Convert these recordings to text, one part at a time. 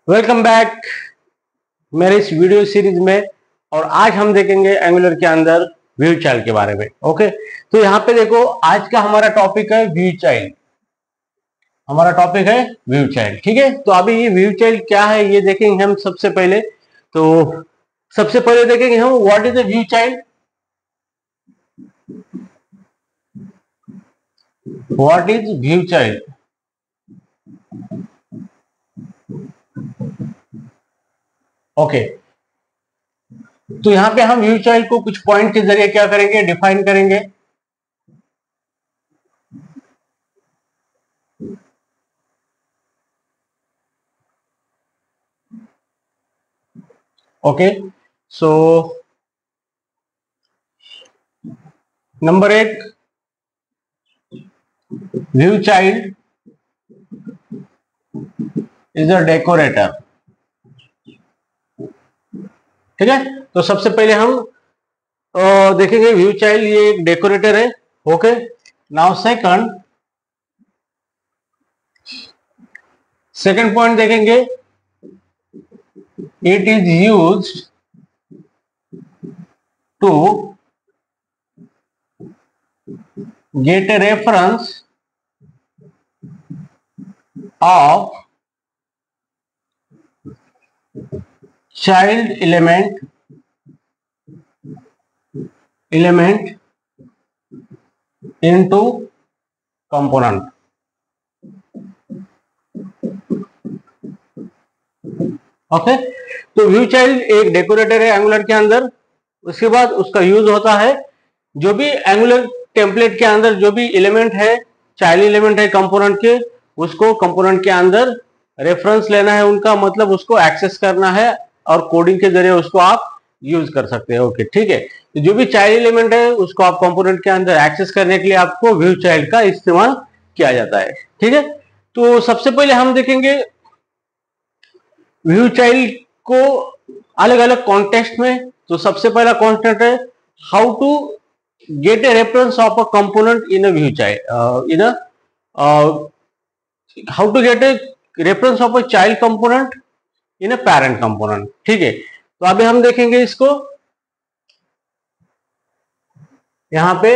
Welcome back मेरे इस video series में। और आज हम देखेंगे एंगुलर के अंदर व्यू चाइल्ड के बारे में। ओके, तो यहाँ पे देखो, आज का हमारा टॉपिक है व्यू चाइल्ड। हमारा टॉपिक है व्यू चाइल्ड, ठीक है। तो अभी ये व्यू चाइल्ड क्या है ये देखेंगे हम सबसे पहले। तो सबसे पहले देखेंगे हम what is the view child. What is view child? Okay, तो यहाँ पे हम व्यू चाइल्ड को कुछ पॉइंट के जरिए क्या करेंगे, डिफाइन करेंगे। Okay, so number 1, view child is a decorator. ठीक है, तो सबसे पहले हम देखेंगे व्यू चाइल्ड ये एक डेकोरेटर है। ओके, नाउ सेकंड पॉइंट देखेंगे, it is used to get a reference of child element into component। Okay, तो व्यू चाइल्ड एक डेकोरेटर है एंगुलर के अंदर। उसके बाद उसका यूज होता है, जो भी एंगुलर टेम्पलेट के अंदर जो भी एलिमेंट है, चाइल्ड एलिमेंट है कंपोनेंट के, उसको कंपोनेंट के अंदर रेफरेंस लेना है उनका, मतलब उसको एक्सेस करना है और कोडिंग के जरिए उसको आप यूज कर सकते हैं। ओके, ठीक है। तो जो भी चाइल्ड एलिमेंट है उसको आप कंपोनेंट के अंदर एक्सेस करने के लिए आपको व्यू चाइल्ड का इस्तेमाल किया जाता है। ठीक है, तो सबसे पहले हम देखेंगे व्यू चाइल्ड को अलग अलग कॉन्टेक्स्ट में। तो सबसे पहला कॉन्टेक्स्ट है how to get a reference of a component in a view child how to get a reference of a child component in a parent component। ठीक है, तो अभी हम देखेंगे इसको यहां पे।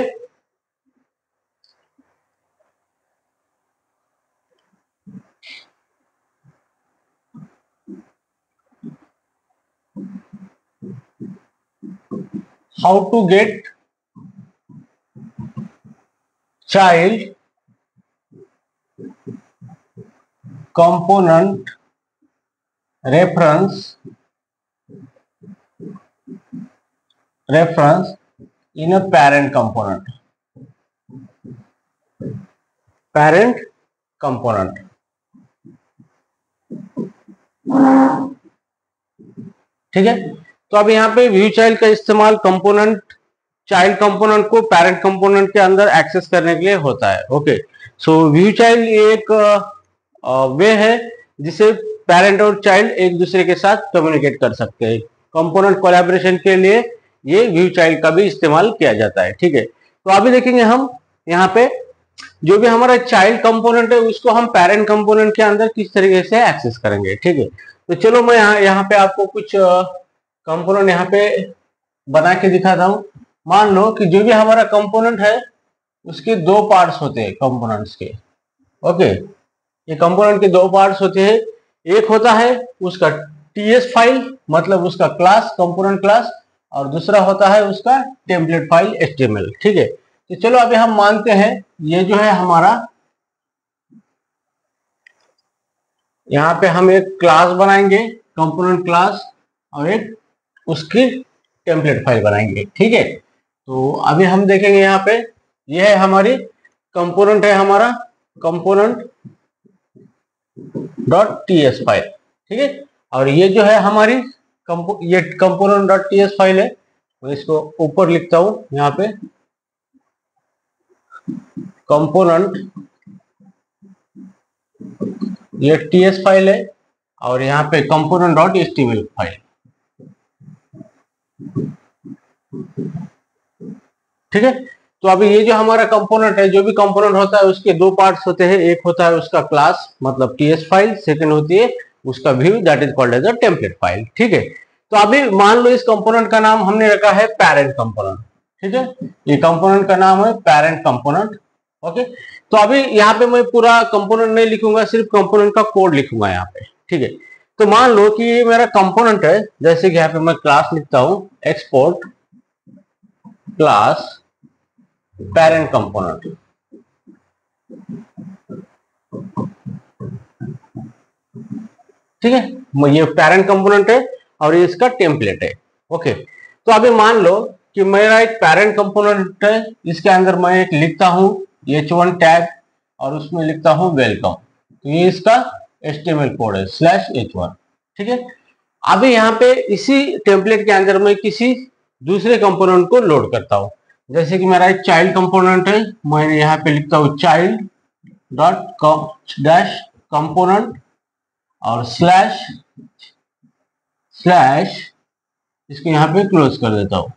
how to get child component reference in a parent component। ठीक है, तो अब यहाँ पे व्यू चाइल्ड का इस्तेमाल कंपोनेंट, चाइल्ड कंपोनेंट को पेरेंट कंपोनेंट के अंदर एक्सेस करने के लिए होता है। ओके, सो व्यू चाइल्ड एक वे है जिसे पेरेंट और चाइल्ड एक दूसरे के साथ कम्युनिकेट कर सकते हैं। कंपोनेंट कोलैबोरेशन के लिए ये व्यू चाइल्ड का भी इस्तेमाल किया जाता है। ठीक है, तो अभी देखेंगे हम यहाँ पे जो भी हमारा चाइल्ड कंपोनेंट है उसको हम पेरेंट कंपोनेंट के अंदर किस तरीके से एक्सेस करेंगे। ठीक है, तो चलो मैं यहाँ पे आपको कुछ कंपोनेंट यहाँ पे बना के दिखाता हूँ। मान लो कि जो भी हमारा कंपोनेंट है उसके दो पार्ट्स होते हैं कंपोनेंट्स के। ओके, ये कंपोनेंट के दो पार्ट्स होते हैं। एक होता है उसका टीएस फाइल, मतलब उसका क्लास, कंपोनेंट क्लास, और दूसरा होता है उसका टेम्पलेट फाइल एचटीएमएल। ठीक है, तो चलो अभी हम मानते हैं ये जो है हमारा, यहाँ पे हम एक क्लास बनाएंगे, कंपोनेंट क्लास, और एक उसकी टेम्पलेट फाइल बनाएंगे। ठीक है, तो अभी हम देखेंगे यहाँ पे ये है हमारी कंपोनेंट, है हमारा कंपोनेंट डॉट टीएस फाइल। ठीक है, और ये जो है हमारी ये कंपोनेंट डॉट टीएस फाइल है। मैं इसको ऊपर लिखता हूं यहाँ पे, कंपोनेंट, ये टीएस फाइल है, और यहाँ पे कंपोनेंट डॉट एचटीएमएल फाइल। ठीक है, तो अभी ये जो हमारा कंपोनेंट है, जो भी कंपोनेंट होता है उसके दो पार्ट्स होते हैं। एक होता है उसका क्लास, मतलब टीएस फाइल, सेकंड होती है उसका view, that is called as a template file. ठीक है, तो अभी मान लो इस कंपोनेंट का नाम हमने रखा है पेरेंट कंपोनेंट। ठीक है, ये कंपोनेंट का नाम है पेरेंट कंपोनेंट। ओके, तो अभी यहाँ पे मैं पूरा कंपोनेंट नहीं लिखूंगा, सिर्फ कंपोनेंट का कोड लिखूंगा यहाँ पे। ठीक है, तो मान लो कि ये मेरा कंपोनेंट है, जैसे कि यहाँ पे मैं क्लास लिखता हूं, एक्सपोर्ट क्लास पेरेंट कंपोनेंट। ठीक है, ये पेरेंट कंपोनेंट है और ये इसका टेम्पलेट है। ओके, तो अभी मान लो कि मेरा एक पेरेंट कंपोनेंट है, इसके अंदर मैं एक लिखता हूं h1 टैग और उसमें लिखता हूं वेलकम। तो ये इसका HTML कोड है /h1। ठीक है, अभी यहाँ पे इसी टेम्पलेट के अंदर मैं किसी दूसरे कंपोनेंट को लोड करता हूं, जैसे कि मेरा एक चाइल्ड कंपोनेंट है, मैं यहाँ पे लिखता हूँ चाइल्ड डॉट डैश कंपोनेंट और स्लैश इसको यहाँ पे क्लोज कर देता हूं।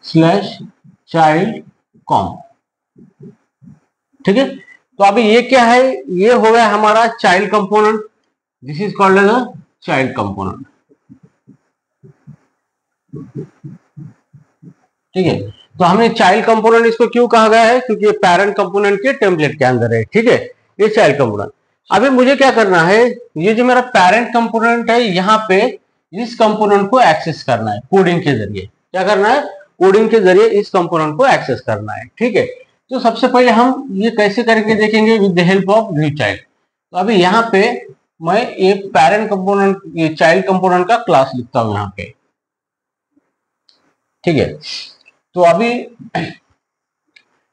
Slash child com. ठीक है, तो अभी ये क्या है, ये हो गया हमारा child component, this is called as a child component. ठीक है, तो हमने चाइल्ड कंपोनेंट इसको क्यों कहा गया है, क्योंकि ये पेरेंट कंपोनेंट के टेम्पलेट के अंदर है। ठीक है, ये चाइल्ड कंपोनेंट। अभी मुझे क्या करना है, ये जो मेरा पेरेंट कंपोनेंट है, यहाँ पे इस कंपोनेंट को एक्सेस करना है कोडिंग के जरिए। क्या करना है, कोडिंग के जरिए इस कंपोनेंट को एक्सेस करना है। ठीक है, तो सबसे पहले हम ये कैसे करेंगे देखेंगे, with the help of view child. तो अभी यहाँ पे मैं ये पेरेंट कंपोनेंट, ये चाइल्ड कंपोनेंट का क्लास लिखता हूँ यहाँ पे। ठीक है, तो अभी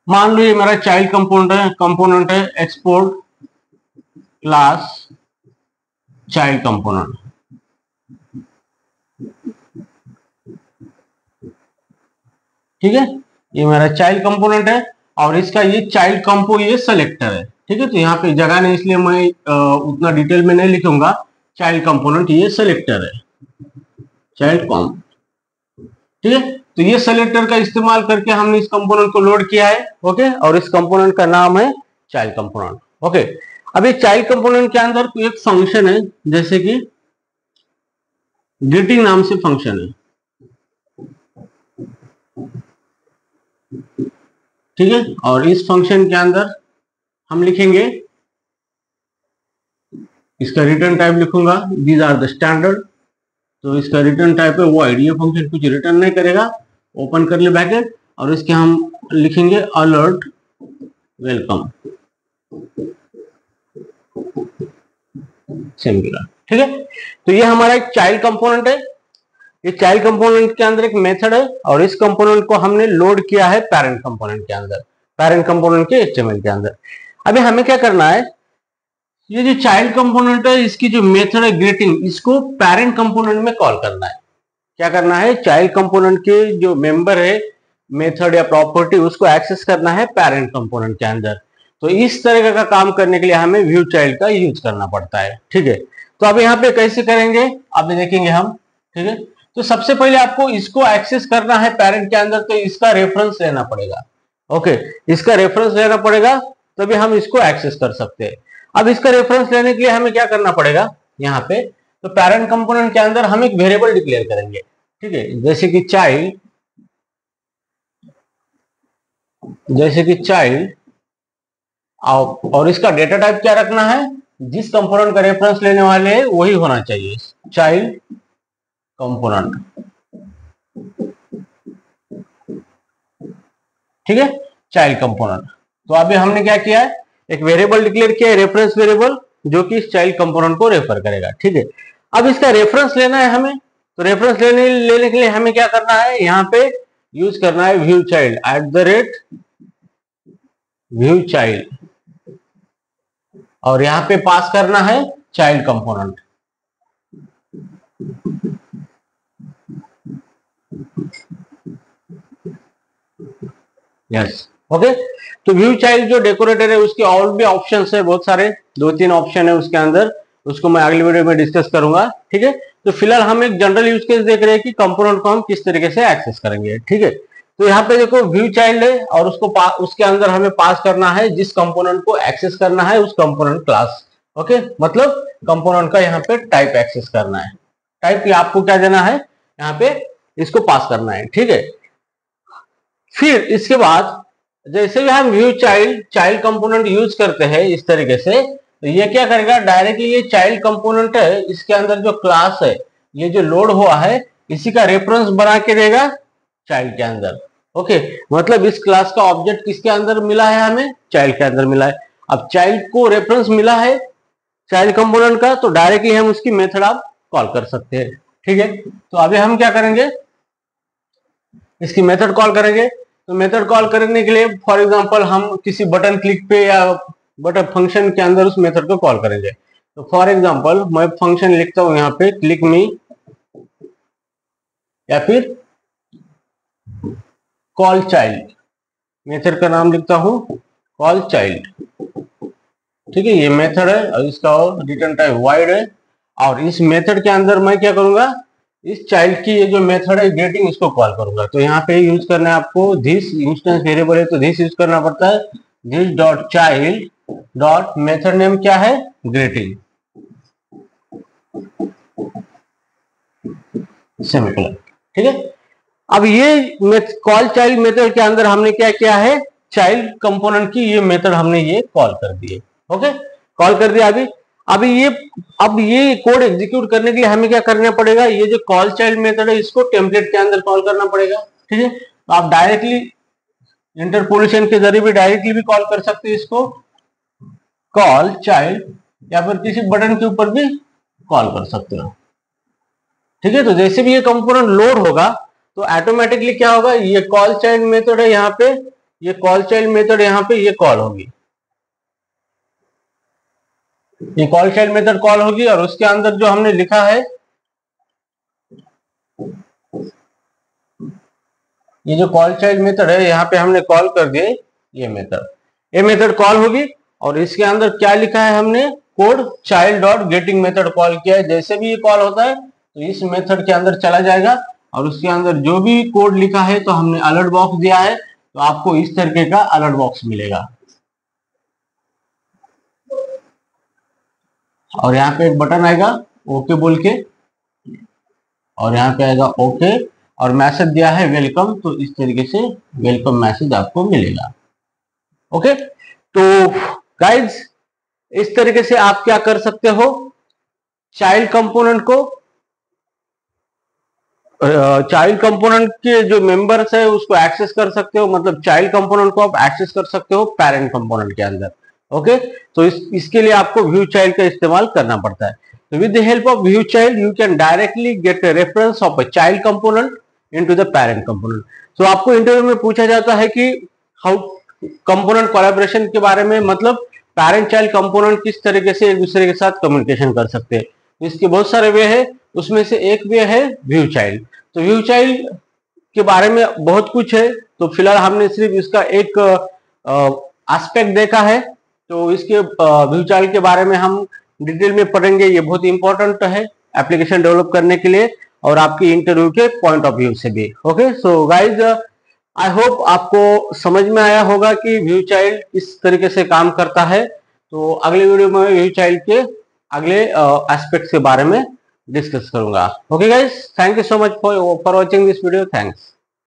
मान लो ये मेरा चाइल्ड कंपोनेंट है एक्सपोर्ट क्लास चाइल्ड कंपोनेंट। ठीक है, ये मेरा चाइल्ड कंपोनेंट है और इसका ये चाइल्ड कंपो ये सेलेक्टर है। ठीक है, तो यहाँ पे जगह नहीं इसलिए मैं उतना डिटेल में नहीं लिखूंगा। चाइल्ड कंपोनेंट ये सेलेक्टर है, चाइल्ड कॉम। ठीक है, तो ये सेलेक्टर का इस्तेमाल करके हमने इस कंपोनेंट को लोड किया है। ओके, और इस कंपोनेंट का नाम है चाइल्ड कंपोनेंट। ओके, अभी चाइल्ड कंपोनेंट के अंदर एक फंक्शन है, जैसे कि ग्रीटिंग नाम से फंक्शन है। ठीक है, और इस फंक्शन के अंदर हम लिखेंगे, इसका रिटर्न टाइप लिखूंगा दीज आर द स्टैंडर्ड। तो इसका रिटर्न टाइप है वॉइड, ये फंक्शन कुछ रिटर्न नहीं करेगा, ओपन कर ले ब्रैकेट, और इसके हम लिखेंगे अलर्ट वेलकम सिंगुलर। ठीक है, तो ये हमारा एक चाइल्ड कंपोनेंट है। ये चाइल्ड कंपोनेंट के अंदर एक मेथड है और इस कंपोनेंट को हमने लोड किया है पेरेंट कंपोनेंट के अंदर, पेरेंट कंपोनेंट के HTML के अंदर। अभी हमें क्या करना है, ये जो चाइल्ड कंपोनेंट है इसकी जो मेथड है ग्रीटिंग, इसको पेरेंट कंपोनेंट में कॉल करना है। क्या करना है, चाइल्ड कंपोनेंट के जो मेंबर है मेथड या प्रॉपर्टी, उसको एक्सेस करना है पेरेंट कंपोनेंट के अंदर। तो इस तरह का काम करने के लिए हमें व्यू चाइल्ड का यूज करना पड़ता है। ठीक है, तो अब यहाँ पे कैसे करेंगे अभी देखेंगे हम। ठीक है, तो सबसे पहले आपको इसको एक्सेस करना है पेरेंट के अंदर, तो इसका रेफरेंस लेना पड़ेगा। ओके, इसका रेफरेंस लेना पड़ेगा, तभी हम इसको एक्सेस कर सकते हैं। अब इसका रेफरेंस लेने के लिए हमें क्या करना पड़ेगा, यहाँ पे तो पेरेंट कंपोनेंट के अंदर हम एक वेरिएबल डिक्लेयर करेंगे। ठीक है, जैसे कि चाइल्ड, और इसका डेटा टाइप क्या रखना है, जिस कंपोनेंट का रेफरेंस लेने वाले हैं वही होना चाहिए, चाइल्ड कंपोनेंट। ठीक है, चाइल्ड कंपोनेंट। तो अभी हमने क्या किया है, एक वेरिएबल डिक्लेयर किया है, रेफरेंस वेरिएबल, जो कि इस चाइल्ड कंपोनेंट को रेफर करेगा। ठीक है, अब इसका रेफरेंस लेना है हमें, तो रेफरेंस लेने के लिए हमें क्या करना है, यहाँ पे यूज करना है व्यू चाइल्ड @व्यू चाइल्ड, और यहाँ पे पास करना है चाइल्ड कंपोनेंट। Yes, okay. तो व्यू चाइल्ड जो डेकोरेटर है उसके और भी ऑप्शंस है बहुत सारे, 2-3 ऑप्शन है उसके अंदर, उसको मैं अगली वीडियो में डिस्कस करूंगा। ठीक है, तो फिलहाल हम एक जनरल यूज केस देख रहे हैं कि कंपोनेंट को हम किस तरीके से एक्सेस करेंगे। ठीक है, तो यहाँ पे देखो व्यू चाइल्ड है और उसके अंदर हमें पास करना है जिस कंपोनेंट को एक्सेस करना है उस कंपोनेंट क्लास। ओके, मतलब कंपोनेंट का यहाँ पे टाइप एक्सेस करना है, टाइप आपको क्या देना है यहाँ पे, इसको पास करना है। ठीक है, फिर इसके बाद जैसे भी हम व्यू चाइल्ड कंपोनेंट यूज करते हैं इस तरीके से, तो ये क्या करेगा, डायरेक्टली ये चाइल्ड कंपोनेंट है इसके अंदर जो क्लास है ये जो लोड हुआ है इसी का रेफरेंस बना के देगा चाइल्ड के अंदर। ओके, मतलब इस क्लास का ऑब्जेक्ट किसके अंदर मिला है, हमें चाइल्ड के अंदर मिला है। अब चाइल्ड को रेफरेंस मिला है चाइल्ड कंपोनेंट का, तो डायरेक्टली हम उसकी मेथड आप कॉल कर सकते हैं। ठीक है, तो अभी हम क्या करेंगे, इसकी मेथड कॉल करेंगे। तो मेथड कॉल करने के लिए फॉर एग्जांपल हम किसी बटन क्लिक पे या बटन फंक्शन के अंदर उस मेथड को कॉल करेंगे। तो फॉर एग्जांपल मैं फंक्शन लिखता हूं यहाँ पे क्लिक मी, या फिर कॉल चाइल्ड, मेथड का नाम लिखता हूं कॉल चाइल्ड। ठीक है, ये मेथड है और इसका रिटर्न टाइप वाइड है, और इस मेथड के अंदर मैं क्या करूंगा, इस चाइल्ड की ये जो मेथड है ग्रीटिंग, इसको कॉल करूंगा। तो यहाँ पे यूज करना है आपको दिस, इंस्टेंस वेरिएबल है तो दिस यूज करना पड़ता है, this dot child dot method name क्या है, ग्रीटिंग, सेमीकोलन। ठीक है, अब ये कॉल चाइल्ड मेथड के अंदर हमने क्या किया है, चाइल्ड कंपोनेंट की ये मेथड हमने ये कॉल कर दिए। ओके, कॉल कर दिया। अब ये कोड एग्जीक्यूट करने के लिए हमें क्या करना पड़ेगा, ये जो कॉल चाइल्ड मेथड है इसको टेम्पलेट के अंदर कॉल करना पड़ेगा। ठीक है, तो आप डायरेक्टली इंटरपोलेशन के जरिए भी डायरेक्टली भी कॉल कर सकते हैं इसको, कॉल चाइल्ड, या फिर किसी बटन के ऊपर भी कॉल कर सकते हो। ठीक है, तो जैसे भी ये कंपोनेंट लोड होगा तो ऑटोमेटिकली क्या होगा, ये कॉल चाइल्ड मेथड है यहाँ पे, ये कॉल चाइल्ड मेथड यहाँ पे ये कॉल होगी, ये कॉल चाइल्ड मेथड कॉल होगी, और उसके अंदर जो हमने लिखा है ये जो कॉल चाइल्ड मेथड है यहाँ पे हमने कॉल कर दिए ये मेथड कॉल होगी, और इसके अंदर क्या लिखा है हमने, code child dot getting method call किया है। जैसे भी ये कॉल होता है तो इस मेथड के अंदर चला जाएगा, और उसके अंदर जो भी कोड लिखा है तो हमने अलर्ट बॉक्स दिया है, तो आपको इस तरीके का अलर्ट बॉक्स मिलेगा, और यहाँ पे एक बटन आएगा ओके बोल के, और यहाँ पे आएगा ओके, और मैसेज दिया है वेलकम, तो इस तरीके से वेलकम मैसेज आपको मिलेगा। ओके, तो गाइज इस तरीके से आप क्या कर सकते हो, चाइल्ड कंपोनेंट के जो मेंबर्स है उसको एक्सेस कर सकते हो, मतलब चाइल्ड कंपोनेंट को आप एक्सेस कर सकते हो पेरेंट कंपोनेंट के अंदर। ओके, तो इसके लिए आपको व्यू चाइल्ड का इस्तेमाल करना पड़ता है। तो with the help of view child you can directly get a reference of a child component into the parent component. तो आपको इंटरव्यू में पूछा जाता है कि हाउ कंपोनेंट कोलैबोरेशन के बारे में, मतलब पेरेंट चाइल्ड कंपोनेंट किस तरीके से एक दूसरे के साथ कम्युनिकेशन कर सकते हैं। इसके बहुत सारे वे है, उसमें से एक वे है व्यू चाइल्ड। तो व्यू चाइल्ड के बारे में बहुत कुछ है, तो फिलहाल हमने सिर्फ इसका एक एस्पेक्ट देखा है, तो इसके व्यू चाइल्ड के बारे में हम डिटेल में पढ़ेंगे। ये बहुत इंपॉर्टेंट है एप्लीकेशन डेवलप करने के लिए और आपकी इंटरव्यू के पॉइंट ऑफ व्यू से भी। Okay, so guys I hope आपको समझ में आया होगा कि व्यू चाइल्ड किस तरीके से काम करता है। तो अगले वीडियो में व्यू चाइल्ड के अगले एस्पेक्ट के बारे में डिस्कस करूंगा। Okay guys, thank you so much for watching this video, thanks.